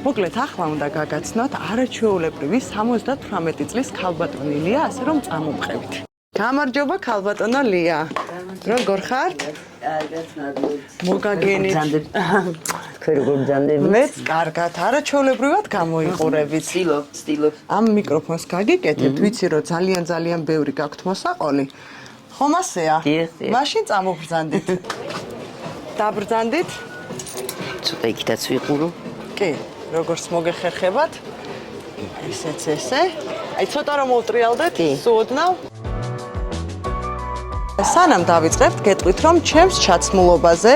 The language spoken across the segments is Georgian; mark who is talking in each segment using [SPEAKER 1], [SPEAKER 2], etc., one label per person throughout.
[SPEAKER 1] მოკლედ ახლა უნდა გაგაცნოთ არაჩვეულებრივი 78 წლის ქალბატონი ლია, ასე რომ წამომყევით. გამარჯობა ქალბატონო ლია. როგორ ხართ? მოგაგენით.
[SPEAKER 2] თქვენ როგორ ბრძანდებით?
[SPEAKER 1] მეც კარგად, არაჩვეულებრივად გამოიყურებით.
[SPEAKER 2] სტილობ.
[SPEAKER 1] ამ მიკროფონს გაგიკეთებთ, ვიცი რომ ძალიან ბევრი გაქვთ მოსაყოლი. ხომ ასეა? მაშინ წამობრძანდით. დაბრძანდით?
[SPEAKER 2] ცოტა იქითაც ვიყურო.
[SPEAKER 1] კი, როგორც მოგეხერხებათ. ესეც ესე. აი ცოტა რომ მოვტრიალდეთ, სუოდნავ. სანამ დავიწყებთ, გეტყვით რომ ჩემს ჩაცმულობაზე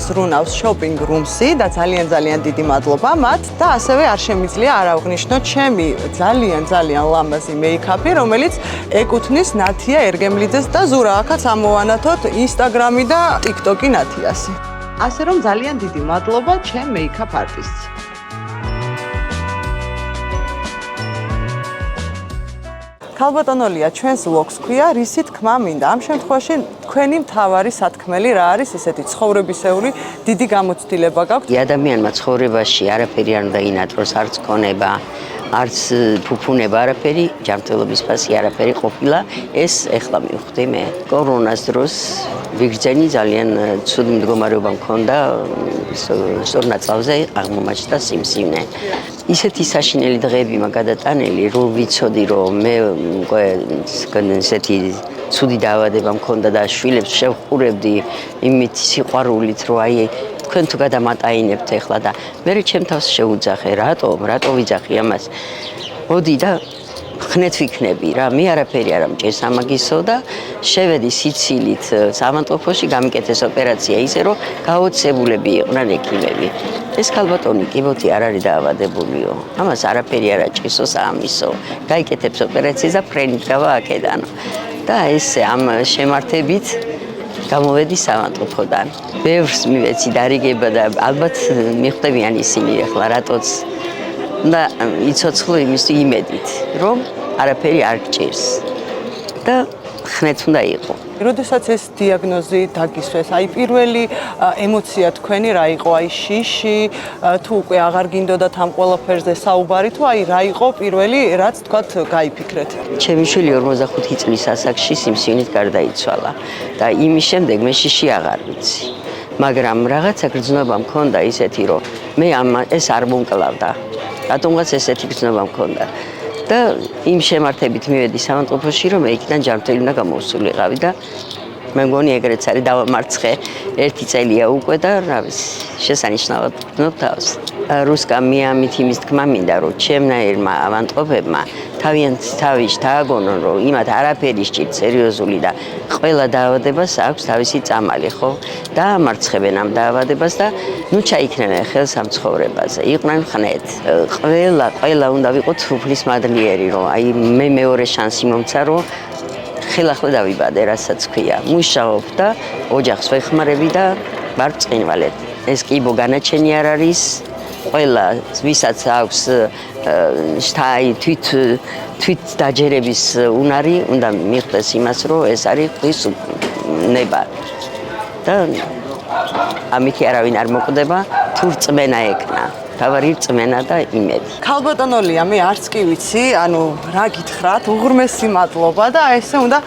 [SPEAKER 1] ზრუნავს shopping room-ი და ძალიან დიდი მადლობა მათ და ასევე არ შემიძლია არ ავღნიშნო ჩემი ძალიან ლამაზი მეიქაპი, რომელიც ეკუთვნის ნათია ერგემლიძეს და ზურა აქაც ამოვანათოთ Instagram-ი და TikTok-ი ნათიასი. ასე რომ ძალიან დიდი მადლობა ჩემ მეიქაპ არტისტს. ქალბატონო ლია, ჩვენს vlogs ქვია, რისი თქმა მინდა. ამ შემთხვევაში თქვენი მთავარი სათქმელი რა არის, ესეთი ცხოვრებისეული დიდი გამოცდილება გაქვთ?
[SPEAKER 2] ადამიანმა ცხოვრებაში არაფერი არ უნდა ინატროს, არც ქონება, არც ფუფუნება, არაფერი, ჯანმრთელობის ფასი არაფერი ყოფილა. ეს ეხლა მივხვდი მე. კორონას დროს ვიგრძენი ძალიან ცუდი მდგომარეობა მქონდა, სწორ ნაწლავზე აღმომაჩნდა სიმსივნე. ისეთი საშინელი დღეები მაგადატანელი, რომ ვიცოდი რომ მე ესეთი ცუდი დაავადება მქონდა და შვილებს შევყურებდი იმით სიყვარულით, რომ აი თქვენ თუ გადამატაინებთ ეხლა და მე ჩემ თავს შეუძახე, რატო ვიძახი ამას? მოდი და ხნეთ ვიქნები რა, მე არაფერი არ ამჭირს ამაგისო და შევედი სიცილით სამანტოფოში გამიკეთეს ოპერაცია ისე რომ გაოცებულები იყვნენ ექიმები. ეს ქალბატონი კიბოთი არ არის დაავადებულიო. ამას არაფერი არ აჭირსო საამისო. გაიკეთებს ოპერაციას და ფრენით გავა აქედან. და ესე ამ შემართებით გამოვედი სამანტოფოდან. ბევრს მივეცი დარიგება და ალბათ მიხვდებიან ისინი ახლა რატოც და იცოცხლო იმის იმედით, რომ არაფერი არ გჭირს და ხნეთ უნდა იყო.
[SPEAKER 1] როდესაც ეს დიაგნოზი დაგისვეს, აი პირველი ემოცია თქვენი რა იყო? აი შიში, თუ უკვე აღარ გინდოდათ ამ ყველაფერზე საუბარი, თუ აი რა იყო პირველი, რაც თქვათ გაიფიქრეთ?
[SPEAKER 2] ჩემი შვილი 45 წლის ასაკში სიმსივნით გარდაიცვალა და იმის შემდეგ მე შიში აღარ ვიცი. მაგრამ რაღაცა გრძნობა მქონდა ისეთი, რომ მე ეს არ მომკლავდა. რატომღაც ესეთი გრძნობა მქონდა. და იმ შემართებით მივედი სამანტოფოში, რომ იქიდან ჯანმრთელი უნდა გამოვსულიყავი და მე მგონი ეგრეც არის დავამარცხე 1 წელია უკვე და რა ვიცი, შესანიშნავად ვგრძნობ თავს. რუსკამ მიამით იმის თქმა მინდა, რომ ჩემნაირმა ავანტყოფებმა თავის დააგონონ, რომ იმათ არაფერი სჭირთ სერიოზული და ყველა დაავადებას აქვს თავისი წამალი, ხო? დაამარცხებენ ამ დაავადებას და ნუ ჩაიქნნენ ხელს ამ ცხოვრებაზე. იყვნენ ხნეთ. ყველა უნდა ვიყოთ უფლის მადლიერი, რომ აი მე მეორე შანსი მომცა, რომ ხელახლა დავიბადე, რასაც ქვია. მუშაობ და ოჯახს ვეხმარები და ვარ ბრწყინვალედ. ეს კიბო განაჩენი არ არის. ყველა ვისაც აქვს თვით დაჯერების უნარი, უნდა მიხვდეს იმას, რომ ეს არის ღვთის ნება. და ამითი არავინ არ მოკვდება, თუ რწმენა ეკნა. თავარი რწმენა და იმედი.
[SPEAKER 1] ქალბატონო ლია, მე არც კი ვიცი, ანუ რა გითხრათ, უღრმესი მადლობა და ესე უნდა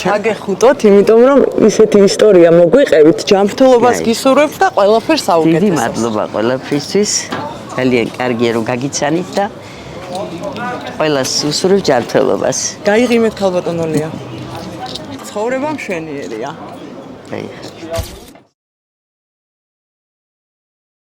[SPEAKER 1] ჩაგეხუტოთ, იმიტომ რომ ისეთი ისტორია მოგვიყევით, ჯანმრთელობას გისურვებთ და ყველაფერს საუკეთესოს.
[SPEAKER 2] დიდი მადლობა ყველაფრისთვის. ძალიან კარგია რომ გაგიცანით და ყველას უსურვებ ჯანმრთელობას.
[SPEAKER 1] გაიღიმეთ ქალბატონო ლია. ცხოვრება მშვენიერია.
[SPEAKER 2] გაიხარით.